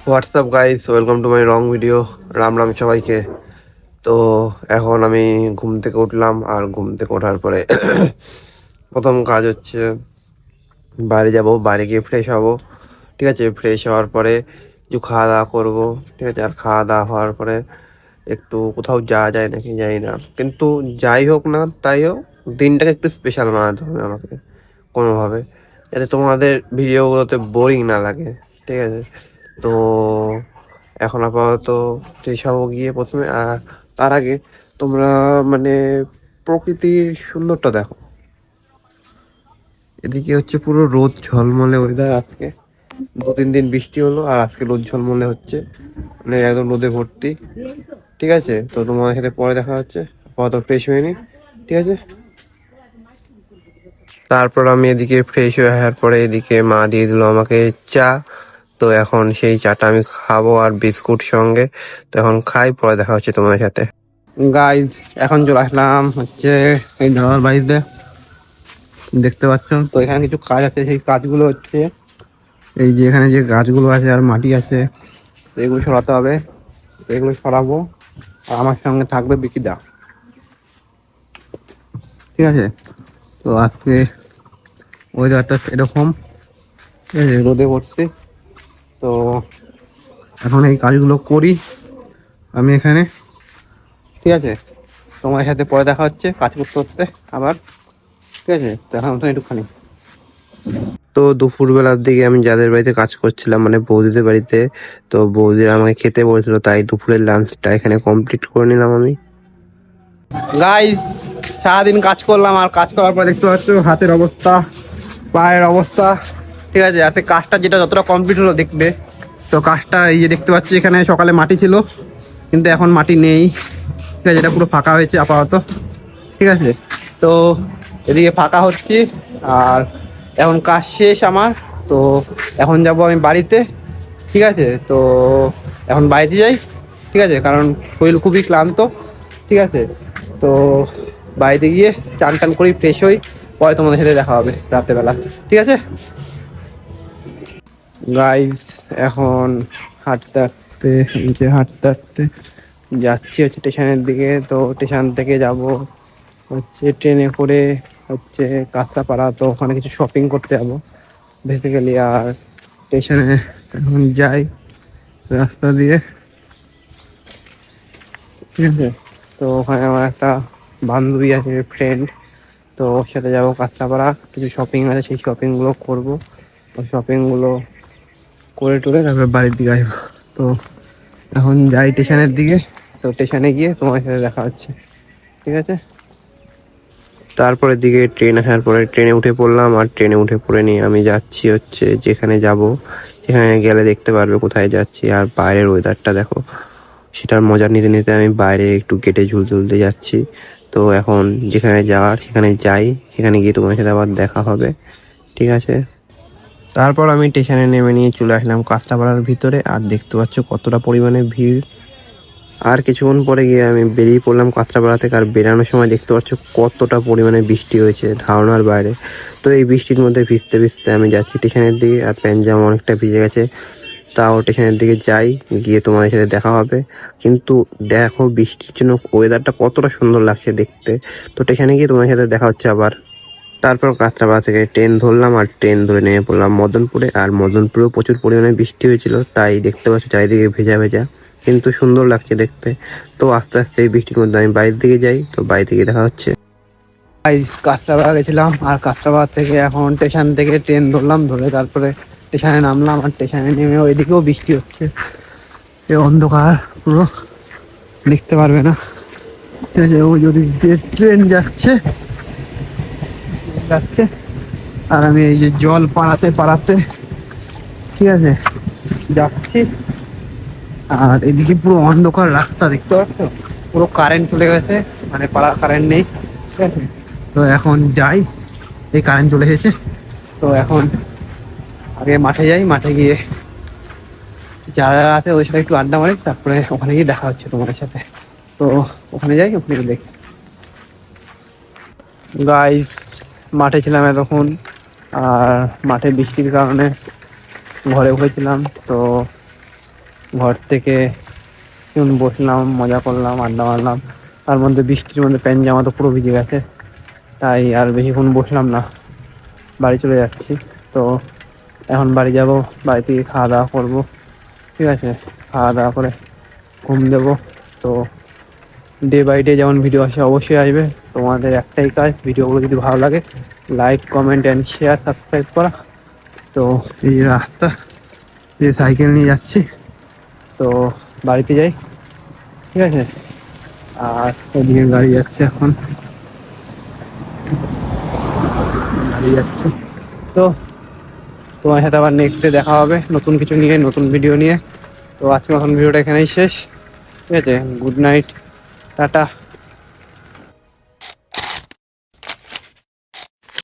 WhatsApp guys, welcome to my wrong video. Ram Ram সবাইকে। তো এখন আমি ঘুম থেকে উঠলাম, আর ঘুম থেকে ওঠার পরে প্রথম কাজ হচ্ছে বাইরে যাব, বাইরে গিয়ে ফ্রেশ হব। ঠিক আছে, ফ্রেশ হওয়ার পরে কিছু খাওয়া দাওয়া করবো। ঠিক আছে, আর খাওয়া দাওয়া হওয়ার পরে একটু কোথাও যাওয়া যায় নাকি জানি না, কিন্তু যাই হোক না তাই হোক দিনটাকে একটু স্পেশাল বানাতে হবে আমাকে কোনোভাবে, যাতে তোমাদের ভিডিওগুলোতে বোরিং না লাগে। ঠিক আছে, তো এখন আপাতত ফ্রেশ হবো গিয়ে প্রথমে। আর তার আগে তোমরা মানে প্রকৃতির সুন্দরটা দেখো। এদিকে হচ্ছে পুরো রোদ ঝলমলে ওয়েদার। আজকে 2-3 দিন বৃষ্টি হলো, আর আজকে রোদ ঝলমলে হচ্ছে, মানে একদম রোদে ভর্তি। ঠিক আছে, তো তোমার সাথে পরে দেখা হচ্ছে। আপাতত ফ্রেশ হয়ে নি। ঠিক আছে, তারপর আমি এদিকে ফ্রেশ হয়ে আসার পরে এদিকে মা দিয়ে দিল আমাকে চা। তো এখন সেই চাটা আমি খাবো আর বিস্কুট সঙ্গে। তো এখন খাই, পরে দেখা হচ্ছে তোমাদের সাথে। গাইজ, এখন চলে আসলাম হচ্ছে এই দাদার বাড়িতে। দেখতে পাচ্ছ তো এখানে কিছু কাজ আছে, সেই কাজগুলো হচ্ছে এই যে এখানে যে গাছগুলো আছে আর মাটি আছে, তো এগুলো সরাতে হবে। এগুলো সরাবো, আর আমার সঙ্গে থাকবে বিকিদা। ঠিক আছে, তো আজকে ওয়েদারটা এরকম, ঠিক আছে, রোদে পড়ছে। তো এখন এই কাজগুলো করি আমি এখানে। ঠিক আছে, তোমার সাথে পরে দেখা হচ্ছে কাজ করতে করতে আবার। ঠিক আছে, তো এখন তো একটুখানি। তো দুপুরবেলার দিকে আমি যাদের বাড়িতে কাজ করছিলাম, মানে বৌদিদের বাড়িতে, তো বৌদিরা আমাকে খেতে বলেছিল, তাই দুপুরের লাঞ্চটা এখানে কমপ্লিট করে নিলাম আমি। গাইস, সারাদিন কাজ করলাম, আর কাজ করার পর দেখতে পাচ্ছ হাতের অবস্থা, পায়ের অবস্থা। ঠিক আছে, হাতে কাজটা যেটা যতটা কমপ্লিট হলো দেখবে। তো কাজটা এই যে দেখতে পাচ্ছি, এখানে সকালে মাটি ছিল কিন্তু এখন মাটি নেই। ঠিক আছে, এটা পুরো ফাঁকা হয়েছে আপাতত। ঠিক আছে, তো এদিকে ফাঁকা হচ্ছে, আর এখন কাজ শেষ আমার। তো এখন যাব আমি বাড়িতে। ঠিক আছে, তো এখন বাড়িতে যাই। ঠিক আছে, কারণ শরীর খুবই ক্লান্ত। ঠিক আছে, তো বাড়িতে গিয়ে চান টান করি, ফ্রেশ হই, পরে তোমাদের সাথে দেখা হবে রাত্রেবেলা। ঠিক আছে গাইস, এখন হাঁটতে হাঁটতে হাঁটতে হাঁটতে যাচ্ছি হচ্ছে স্টেশনের দিকে। তো স্টেশন থেকে যাব হচ্ছে ট্রেনে করে হচ্ছে কাঁচরাপাড়া। তো ওখানে কিছু শপিং করতে যাবো বেসিক্যালি। আর স্টেশনে এখন যাই রাস্তা দিয়ে। ঠিক আছে, তো ওখানে আমার একটা বান্ধবী আছে, ফ্রেন্ড। তো ওর সাথে যাবো কাঁচরাপাড়া, কিছু শপিং আছে, সেই শপিংগুলো করবো। ওই শপিংগুলো করে টোরে তারপরে বাড়ির দিকে আসবো। তো এখন যাই স্টেশনের দিকে। তো স্টেশনে গিয়ে তোমার সাথে দেখা হচ্ছে। ঠিক আছে, তারপরের দিকে ট্রেন আসার পরে ট্রেনে উঠে পড়লাম, আর ট্রেনে উঠে পড়ে নিয়ে আমি যাচ্ছি হচ্ছে যেখানে যাব। সেখানে গেলে দেখতে পারবে কোথায় যাচ্ছি। আর বাইরের ওয়েদারটা দেখো, সেটার মজা নিতে নিতে আমি বাইরে একটু গেটে ঝুলতে যাচ্ছি। তো এখন যেখানে যাওয়ার সেখানে যাই, সেখানে গিয়ে তোমার সাথে আবার দেখা হবে। ঠিক আছে, তারপর আমি স্টেশনে নেমে নিয়ে চলে আসলাম কাঁচরাপাড়ার ভিতরে। আর দেখতে পাচ্ছ কতটা পরিমাণে ভিড়। আর কিছুক্ষণ পরে গিয়ে আমি বেরিয়ে পড়লাম কাঁচরাপাড়া থেকে। আর বেরানোর সময় দেখতে পাচ্ছ কতটা পরিমাণে বৃষ্টি হয়েছে, ধারণার বাইরে। তো এই বৃষ্টির মধ্যে ভিজতে ভিজতে আমি যাচ্ছি স্টেশনের দিকে, আর প্যান্ট জামা অনেকটা ভিজে গেছে। তাও স্টেশনের দিকে যাই, গিয়ে তোমাদের সাথে দেখা হবে। কিন্তু দেখো বৃষ্টির জন্য ওয়েদারটা কতটা সুন্দর লাগছে দেখতে। তো স্টেশনে গিয়ে তোমাদের সাথে দেখা হচ্ছে আবার। তারপর কাঁচরাপাড়া থেকে ট্রেন ধরলাম, আর ট্রেন ধরে নেমে পড়লাম মদনপুরে। আর মদনপুরেও প্রচুর পরিমাণে বৃষ্টি হয়েছিল, তাই দেখতে পাচ্ছ চারিদিকে ভেজা ভেজা, কিন্তু সুন্দর লাগছে দেখতে। তো আস্তে আস্তে এই বৃষ্টির মধ্যে আমি বাড়ির দিকে যাই। তো বাড়ি থেকে দেখা হচ্ছে। কাঁচরাপাড়া গেছিলাম, আর কাঁচরাপাড়া থেকে এখন স্টেশন থেকে ট্রেন ধরলাম, ধরে তারপরে স্টেশনে নামলাম। আর স্টেশনে নেমে ওইদিকেও বৃষ্টি হচ্ছে, এই অন্ধকার পুরো দেখতে পারবে না। ঠিক আছে, ও যদি ট্রেন যাচ্ছে যাচ্ছে, আর আমি এই যে জল পাড়াতে পাড়াতে, ঠিক আছে, যাচ্ছি। আর এদিকে পুরো অন্ধকার রাস্তা দেখতে পাচ্ছ, পুরো কারেন্ট চলে গেছে, মানে পাড়ার কারেন্ট নেই। ঠিক আছে, তো এখন যাই, এই কারেন্ট চলে এসেছে। তো এখন আগে মাঠে যাই, মাঠে গিয়ে যারা আছে ওদের সাথে একটু আড্ডা মারি, তারপরে ওখানে গিয়ে দেখা হচ্ছে তোমাদের সাথে। তো ওখানে যাই, ওখানে গিয়ে দেখি। গাইস, মাঠে ছিলাম এতক্ষণ, আর মাঠে বৃষ্টির কারণে ঘরে উঠেছিলাম। তো ঘর থেকে এখন বসলাম, মজা করলাম, আড্ডা মারলাম। তার মধ্যে বৃষ্টির মধ্যে প্যান্ট জামা তো পুরো ভিজে গেছে, তাই আর বেশিক্ষণ বসলাম না, বাড়ি চলে যাচ্ছি। তো এখন বাড়ি যাব, বাড়ি থেকে খাওয়া দাওয়া করবো, ঠিক আছে? খাওয়া দাওয়া করে ঘুম দেবো। তো ডে বাই ডে যেমন ভিডিও আসে অবশ্যই আসবে। তোমাদের একটাই কাজ, ভিডিওগুলো যদি ভালো লাগে like, comment and share, subscribe করা। তো এই রাস্তা দিয়ে সাইকেল নিয়ে যাচ্ছি, তো বাড়িতে যাই, ঠিক আছে? আর ওদিকে গাড়ি যাচ্ছে, এখন গাড়ি যাচ্ছে। তো তোমার সাথে আবার নেক্সটে দেখা হবে নতুন কিছু নিয়ে, নতুন ভিডিও নিয়ে। তো আজকে মতন ভিডিওটা এখানেই শেষ, ঠিক আছে? Good night, tata.